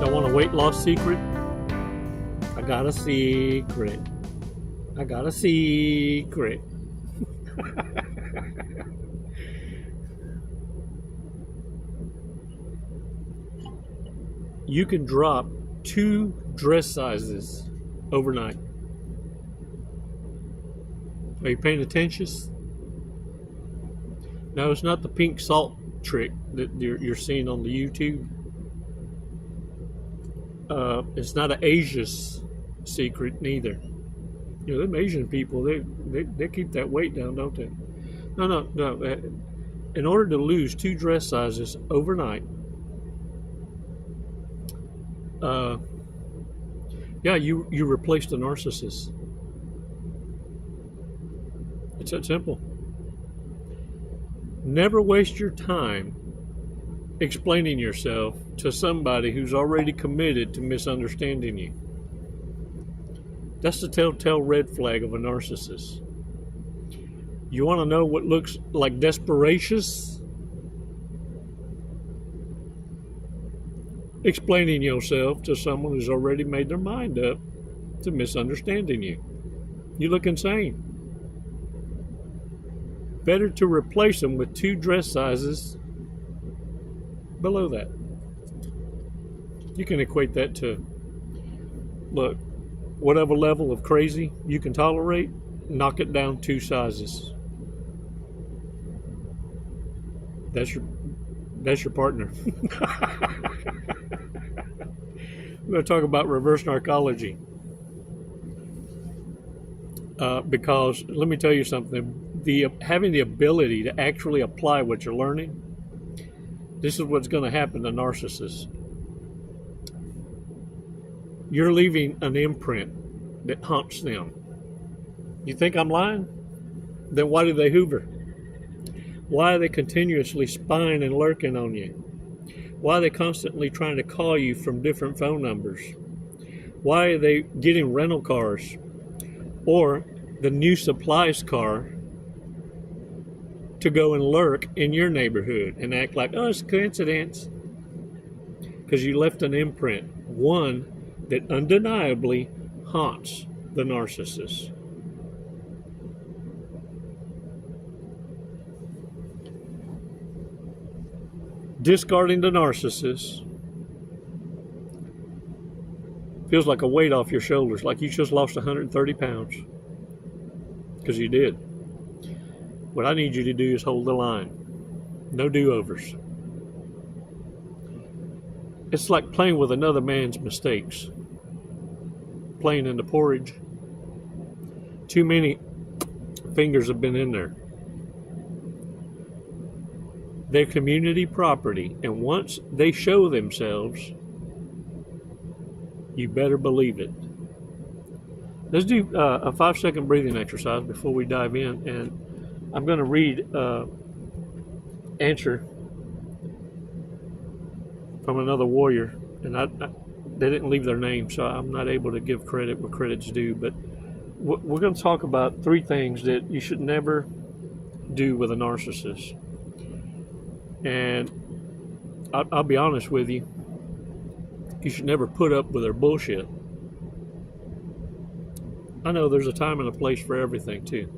Y'all want a weight loss secret? I got a secret. I got a secret. You can drop 2 dress sizes overnight. Are you paying attention? No, it's not the pink salt trick that you're seeing on the YouTube. It's not an Asia's secret neither. You know, them Asian people, they keep that weight down, don't they? No. In order to lose 2 dress sizes overnight, you replace the narcissist. It's that simple. Never waste your time explaining yourself to somebody who's already committed to misunderstanding you. That's the telltale red flag of a narcissist. You want to know what looks like desperation? Explaining yourself to someone who's already made their mind up to misunderstanding you. You look insane. Better to replace them with 2 dress sizes below that. You can equate that to, look, whatever level of crazy you can tolerate, knock it down 2 sizes. That's your partner. We're going to talk about reverse narcology. Because let me tell you something. Having the ability to actually apply what you're learning, this is what's going to happen to narcissists. You're leaving an imprint that haunts them. You think I'm lying? Then why do they hoover? Why are they continuously spying and lurking on you? Why are they constantly trying to call you from different phone numbers? Why are they getting rental cars or the new supplies car to go and lurk in your neighborhood and act like, oh, it's a coincidence? Because you left an imprint, one that undeniably haunts the narcissist. Discarding the narcissist feels like a weight off your shoulders, like you just lost 130 pounds. Because you did. What I need you to do is hold the line. No do-overs. It's like playing with another man's mistakes. Playing in the porridge. Too many fingers have been in there. They're community property, and once they show themselves, you better believe it. Let's do a 5-second breathing exercise before we dive in, and I'm going to read answer from another warrior, and they didn't leave their name, so I'm not able to give credit where credit's due, but we're going to talk about 3 things that you should never do with a narcissist. And I'll be honest with you, you should never put up with their bullshit. I know there's a time and a place for everything too.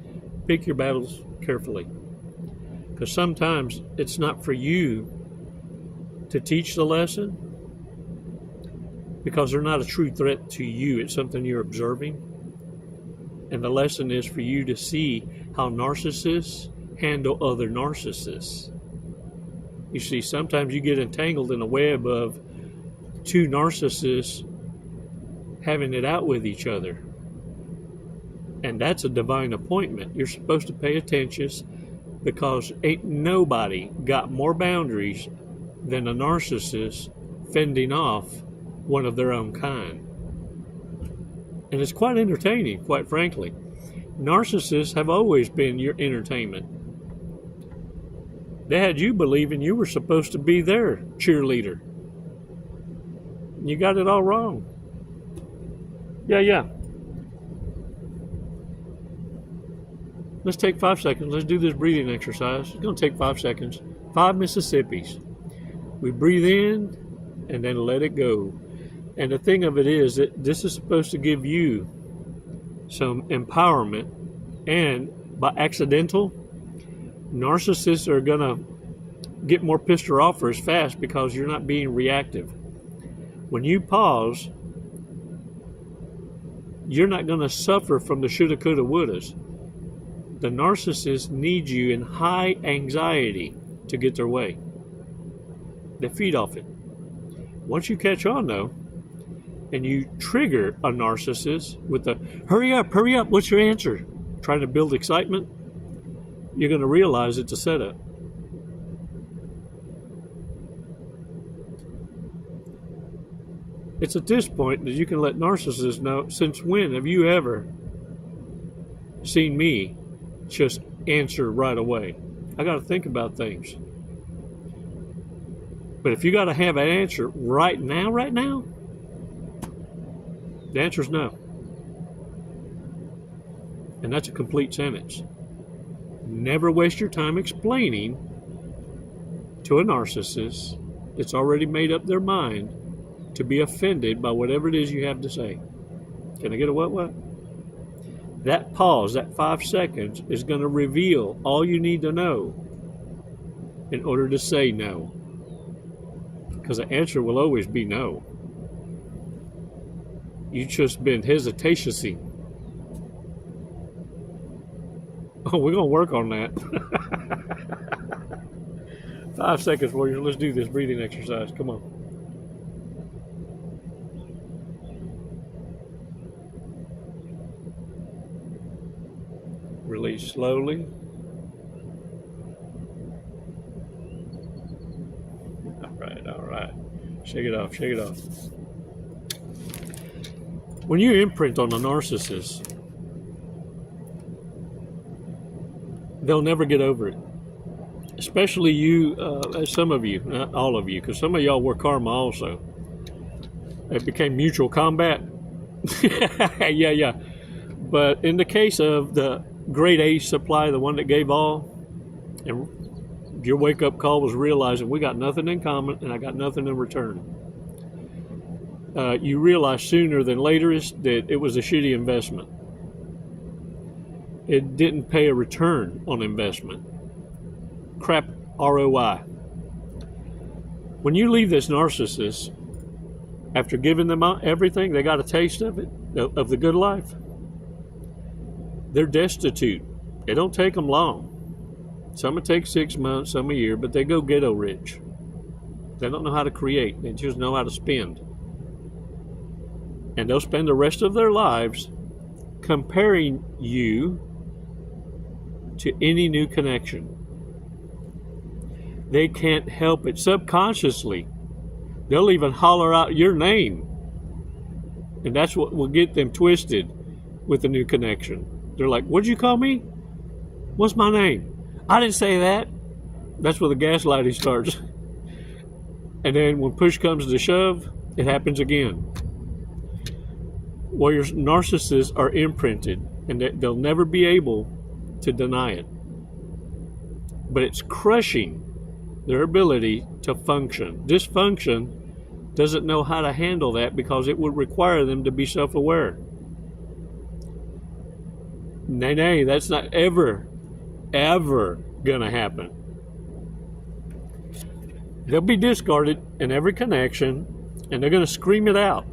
Pick your battles carefully. Because sometimes it's not for you to teach the lesson, because they're not a true threat to you. It's something you're observing. And the lesson is for you to see how narcissists handle other narcissists. You see, sometimes you get entangled in a web of 2 narcissists having it out with each other. And that's a divine appointment. You're supposed to pay attention, because ain't nobody got more boundaries than a narcissist fending off one of their own kind. And it's quite entertaining, quite frankly. Narcissists have always been your entertainment. They had you believing you were supposed to be their cheerleader. You got it all wrong. Yeah. Let's take 5 seconds. Let's do this breathing exercise. It's going to take 5 seconds. 5 Mississippis. We breathe in and then let it go. And the thing of it is that this is supposed to give you some empowerment, and by accidental, narcissists are going to get more pissed off as fast because you're not being reactive. When you pause, you're not going to suffer from the shoulda, coulda, wouldas. The narcissist needs you in high anxiety to get their way. They feed off it. Once you catch on, though, and you trigger a narcissist with the hurry up, what's your answer? Trying to build excitement, you're going to realize it's a setup. It's at this point that you can let narcissists know, since when have you ever seen me just answer right away? I got to think about things. But if you got to have an answer right now, the answer is no. And that's a complete sentence. Never waste your time explaining to a narcissist that's already made up their mind to be offended by whatever it is you have to say. Can I get a what? That pause, that 5 seconds, is going to reveal all you need to know in order to say no. Because the answer will always be no. You've just been hesitating. Oh, we're going to work on that. 5 seconds, warrior. Let's do this breathing exercise. Come on. Release slowly. All right. Shake it off. When you imprint on a narcissist, they'll never get over it. Especially you, some of you, not all of you, because some of y'all were karma also. It became mutual combat. Yeah. But in the case of the grade A supply, the one that gave all, and your wake-up call was realizing we got nothing in common and I got nothing in return. You realize sooner than later that it was a shitty investment. It didn't pay a return on investment. Crap ROI. When you leave this narcissist, after giving them everything, they got a taste of it, of the good life, they're destitute. It don't take them long. Some it takes 6 months, some a year, but they go ghetto rich. They don't know how to create. They just know how to spend. And they'll spend the rest of their lives comparing you to any new connection. They can't help it. Subconsciously, they'll even holler out your name. And that's what will get them twisted with the new connection. They're like, what'd you call me? What's my name? I didn't say that. That's where the gaslighting starts. And then when push comes to shove, it happens again. Warriors, narcissists are imprinted, and they'll never be able to deny it. But it's crushing their ability to function. Dysfunction doesn't know how to handle that because it would require them to be self-aware. Nay, that's not ever gonna happen. They'll be discarded in every connection, and they're gonna scream it out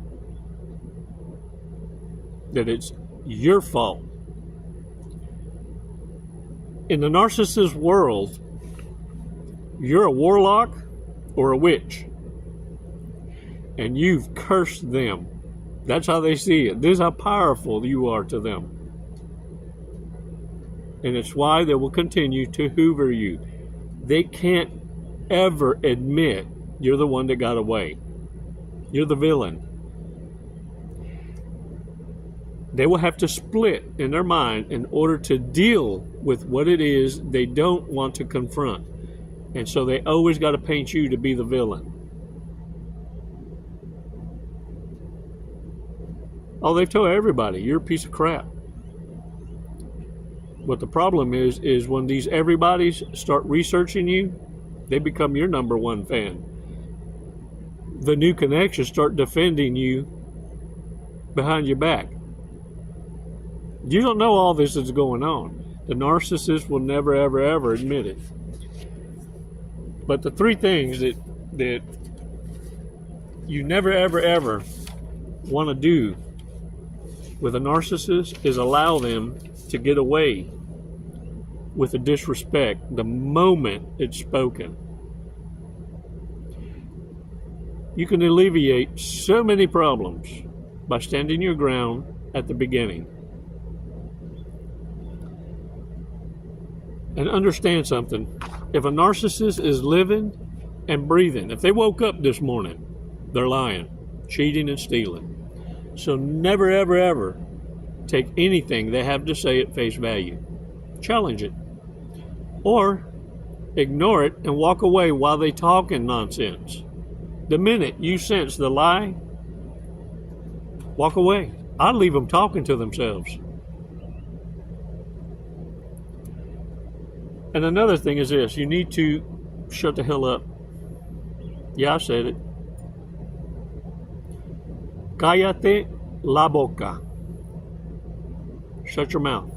that it's your fault. In the narcissist world, you're a warlock or a witch, and you've cursed them. That's how they see it. This is how powerful you are to them. And it's why they will continue to hoover you. They can't ever admit you're the one that got away. You're the villain. They will have to split in their mind in order to deal with what it is they don't want to confront. And so they always got to paint you to be the villain. Oh, they've told everybody, you're a piece of crap. What the problem is when these everybody's start researching you, they become your number one fan. the new connections start defending you behind your back. You don't know all this is going on. The narcissist will never, ever, ever admit it. But the three things that you never, ever, ever want to do with a narcissist is allow them to get away with a disrespect the moment it's spoken. You can alleviate so many problems by standing your ground at the beginning. And understand something. If a narcissist is living and breathing, if they woke up this morning, they're lying, cheating, and stealing. So never, ever, ever take anything they have to say at face value. Challenge it. Or ignore it and walk away while they talk in nonsense. The minute you sense the lie, walk away. I'd leave them talking to themselves. And another thing is this, you need to shut the hell up. Yeah, I said it. Cállate la boca. Shut your mouth.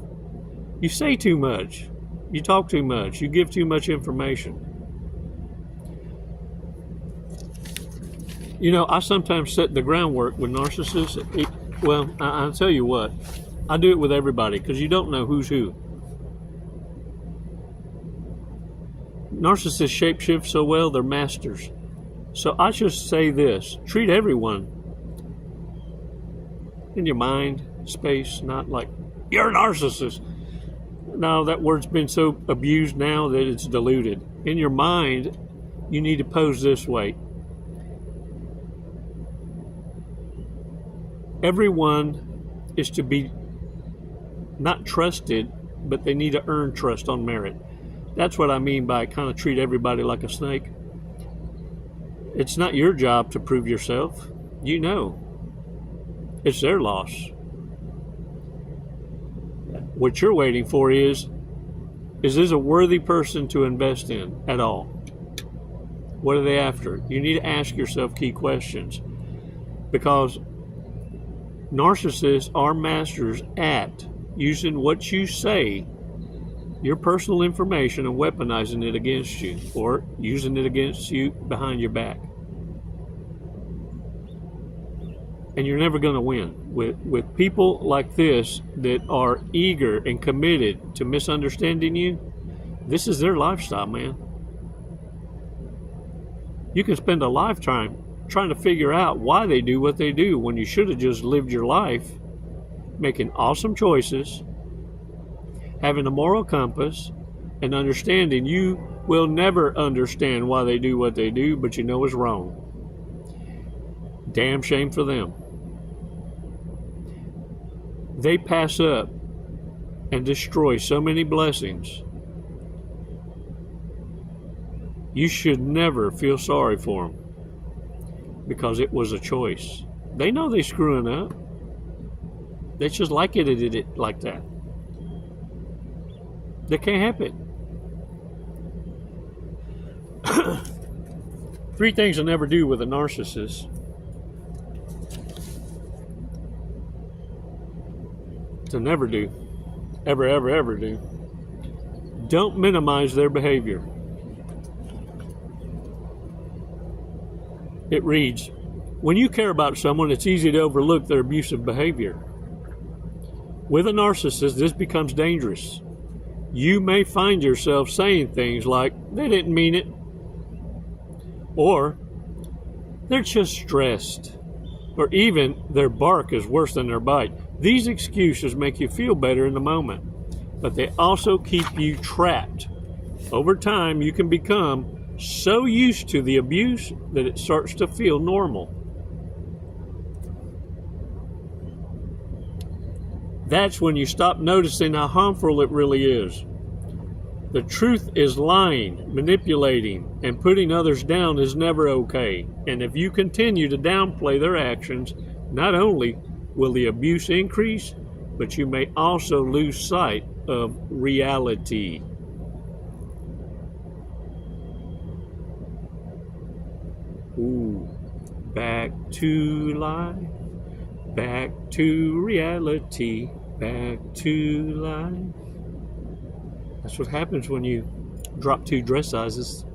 You say too much. You talk too much. You give too much information. You know, I sometimes set the groundwork with narcissists. I'll tell you what. I do it with everybody because you don't know who's who. Narcissists shapeshift so well, they're masters. So I just say this, treat everyone in your mind space, not like, you're a narcissist. No, that word's been so abused now that it's diluted. In your mind, you need to pose this way. Everyone is to be not trusted, but they need to earn trust on merit. That's what I mean by kind of treat everybody like a snake. It's not your job to prove yourself. You know. It's their loss. What you're waiting for is this a worthy person to invest in at all? What are they after? You need to ask yourself key questions. Because narcissists are masters at using what you say, your personal information, and weaponizing it against you, or using it against you behind your back. And you're never going to win. With people like this that are eager and committed to misunderstanding you, this is their lifestyle, man. You can spend a lifetime trying to figure out why they do what they do when you should have just lived your life making awesome choices, having a moral compass, and understanding you will never understand why they do what they do, but you know it's wrong. Damn shame for them. They pass up and destroy so many blessings. You should never feel sorry for them because it was a choice. They know they're screwing up. They just like it like that. They can't help it. 3 things I never do with a narcissist. To never do. Ever, ever, ever do. Don't minimize their behavior. It reads, when you care about someone, it's easy to overlook their abusive behavior. With a narcissist, this becomes dangerous. You may find yourself saying things like, they didn't mean it, or they're just stressed, or even their bark is worse than their bite. These excuses make you feel better in the moment, but they also keep you trapped. Over time, you can become so used to the abuse that it starts to feel normal. That's when you stop noticing how harmful it really is. The truth is lying, manipulating, and putting others down is never okay. And if you continue to downplay their actions, not only will the abuse increase, but you may also lose sight of reality. Ooh. back to life, back to reality, back to life. That's what happens when you drop 2 dress sizes.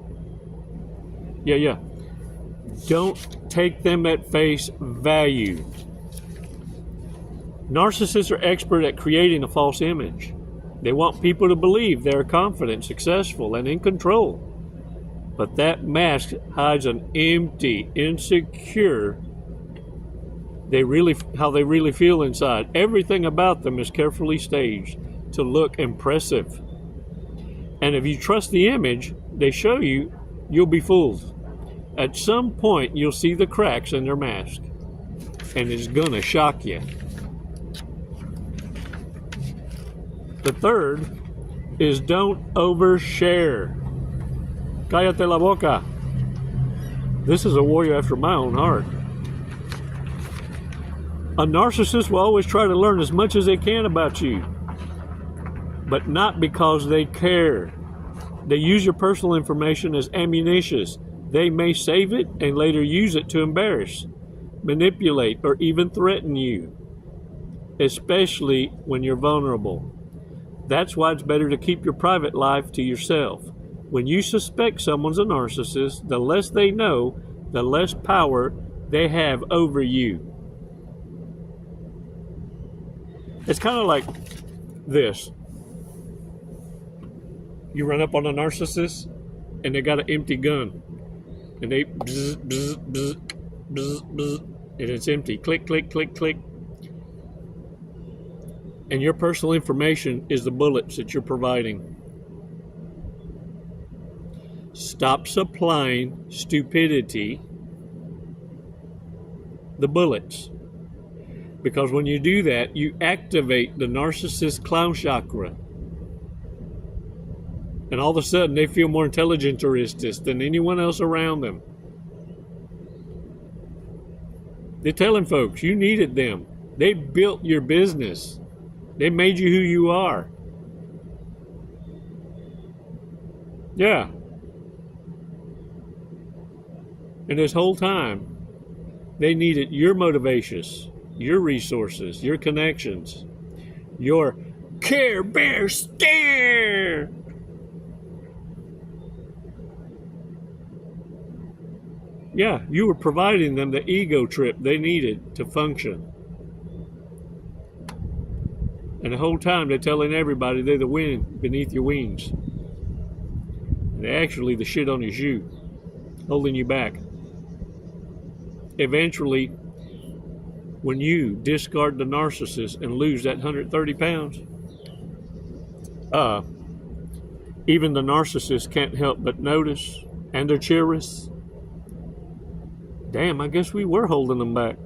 Yeah. Don't take them at face value. Narcissists are expert at creating a false image. They want people to believe they're confident, successful, and in control. But that mask hides an empty, insecure, how they really feel inside. Everything about them is carefully staged to look impressive. And if you trust the image they show you, you'll be fooled. At some point, you'll see the cracks in their mask, and it's gonna shock you. The third is don't overshare. Cállate la boca. This is a warrior after my own heart. A narcissist will always try to learn as much as they can about you, but not because they care. They use your personal information as ammunition. They may save it and later use it to embarrass, manipulate, or even threaten you, especially when you're vulnerable. That's why it's better to keep your private life to yourself. When you suspect someone's a narcissist, the less they know, the less power they have over you. It's kind of like this. You run up on a narcissist and they got an empty gun. And they bzz, bzz, bzz, bzz, bzz, and it's empty. Click, click, click, click. And your personal information is the bullets that you're providing. Stop supplying stupidity the bullets. Because when you do that, you activate the narcissist clown chakra. And all of a sudden, they feel more intelligent than anyone else around them. They're telling folks, you needed them. They built your business. They made you who you are. Yeah. And this whole time, they needed your motivations, your resources, your connections, your Care Bear stare. Yeah, you were providing them the ego trip they needed to function. And the whole time they're telling everybody they're the wind beneath your wings. And they're actually the shit on your shoe, holding you back. Eventually, when you discard the narcissist and lose that 130 pounds, even the narcissist can't help but notice, and they're cheerless. Damn, I guess we were holding them back.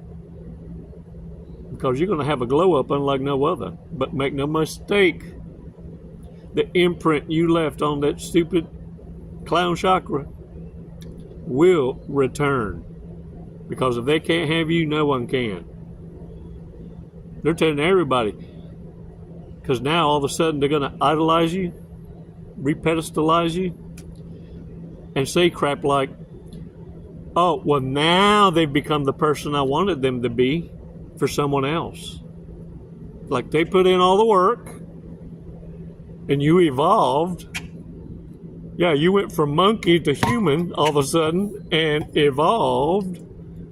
Because you're going to have a glow up unlike no other. But make no mistake, the imprint you left on that stupid clown chakra will return. Because if they can't have you, no one can. They're telling everybody. Because now all of a sudden they're going to idolize you, repedestalize you, and say crap like, oh, well, now they've become the person I wanted them to be for someone else. Like they put in all the work and you evolved. Yeah, you went from monkey to human all of a sudden and evolved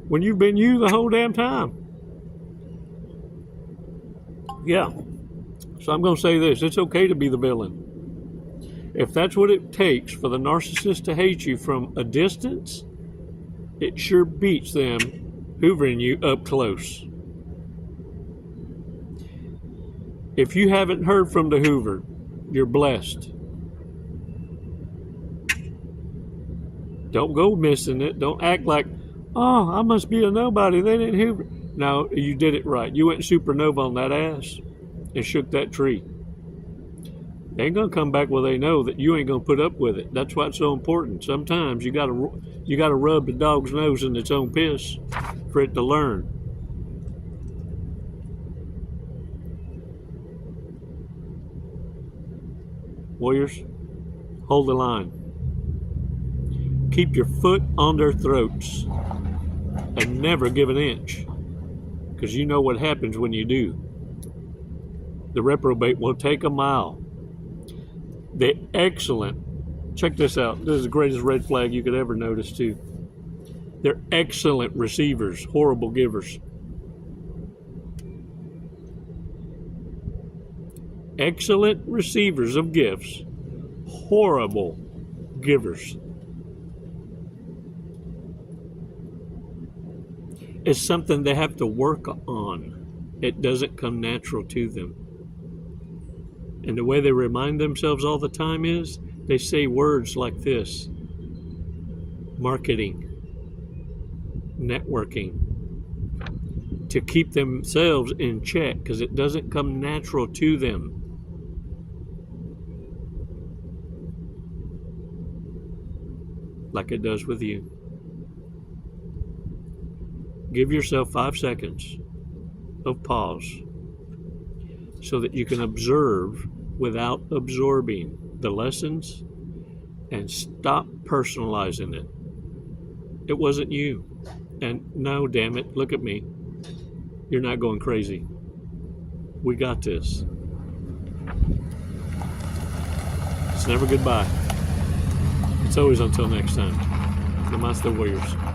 when you've been you the whole damn time. Yeah. So I'm going to say this. It's okay to be the villain. If that's what it takes for the narcissist to hate you from a distance, it sure beats them hoovering you up close. If you haven't heard from the Hoover, you're blessed. Don't go missing it. Don't act like, oh, I must be a nobody. They didn't Hoover. No, you did it right. You went supernova on that ass and shook that tree. They ain't gonna come back where they know that you ain't gonna put up with it. That's why it's so important. Sometimes you gotta rub the dog's nose in its own piss for it to learn. Warriors, hold the line. Keep your foot on their throats. and never give an inch, because you know what happens when you do. The reprobate will take a mile. The excellent, check this out, this is the greatest red flag you could ever notice too. They're excellent receivers, horrible givers. Excellent receivers of gifts, horrible givers. It's something they have to work on. It doesn't come natural to them. And the way they remind themselves all the time is they say words like this: marketing, networking, to keep themselves in check, because it doesn't come natural to them. Like it does with you. Give yourself 5 seconds of pause so that you can observe without absorbing the lessons and stop personalizing it. It wasn't you. And no, damn it, look at me. You're not going crazy. We got this. It's never goodbye. It's always until next time. Namaste, warriors.